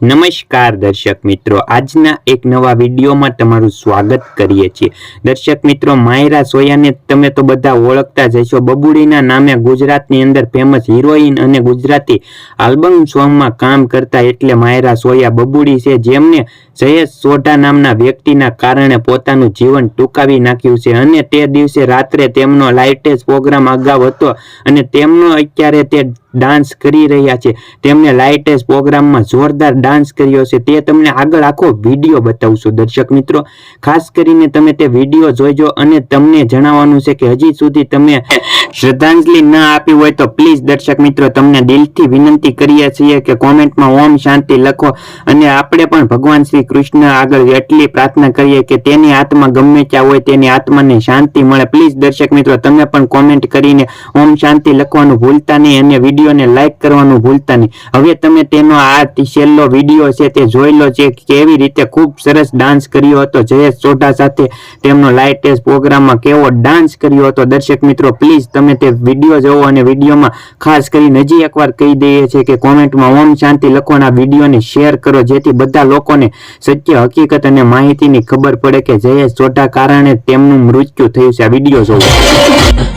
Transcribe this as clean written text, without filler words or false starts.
નમસ્કાર દર્શક મિત્રો, આજના એક નવા વિડીયોમાં તમારું સ્વાગત કરીએ છીએ। દર્શક મિત્રો, માયરા સોયાને તમે તો બધા ઓળખતા જ હશો। બબુડીના નામે ગુજરાતની અંદર ફેમસ હિરોઈન અને ગુજરાતી આલ્બમ સોંગમાં કામ કરતા એટલે માયરા સોયા બબુડી છે, જેમને જયેશ સોઢા નામના વ્યક્તિના કારણે પોતાનું જીવન ટૂંકાવી નાખ્યું છે અને તે દિવસે રાત્રે તેમનો લાઇટેસ્ટ પ્રોગ્રામ અગાઉ હતો અને તેમનો અત્યારે તે ડાન્સ કરી રહ્યા છે। તેમને લાઇટેસ્ટ પ્રોગ્રામમાં જોરદાર ડાન્સ કર્યો છે, તે તમને આગળ આખો વિડીયો બતાવશું। દર્શક મિત્રો, ખાસ કરીને તમે તે વિડીયો જોઈજો અને તમને જણાવવાનું છે કે હજી સુધી તમે શ્રદ્ધાંજલિ ન આપી હોય તો પ્લીઝ દર્શક મિત્રો, તમને દિલથી વિનંતી કરીએ છીએ કે કોમેન્ટમાં ઓમ શાંતિ લખો અને આપણે પણ ભગવાન શ્રી કૃષ્ણ આગળ એટલી પ્રાર્થના કરીએ કે તેની આત્મા ગમે ત્યાં હોય તેની આત્માને શાંતિ મળે। પ્લીઝ દર્શક મિત્રો, તમે પણ કોમેન્ટ કરીને ઓમ શાંતિ લખવાનું ભૂલતા નહીં અને વિડીયોને લાઈક કરવાનું ભૂલતા નહીં। હવે તમે તેનો આ છેલ્લો વિડીયો છે તે જોઈ લો છે, કેવી રીતે ખૂબ સરસ ડાન્સ કર્યો હતો જયેશ સોઢા સાથે તેમનો લાઇટેસ્ટ પ્રોગ્રામમાં કેવો ડાન્સ કર્યો હતો। દર્શક મિત્રો, પ્લીઝ તમે તે વિડીયો જોવો અને વિડીયોમાં ખાસ કરીને હજી એકવાર કહી દઈએ છે કે કોમેન્ટમાં ઓમ શાંતિ લખવાના વિડીયોને શેર કરો, જેથી બધા લોકોને સત્ય હકીકત અને માહિતીની ખબર પડે કે જયેશ સોઢા કારણે તેમનું મૃત્યુ થયું છે। આ વિડીયો જોવો।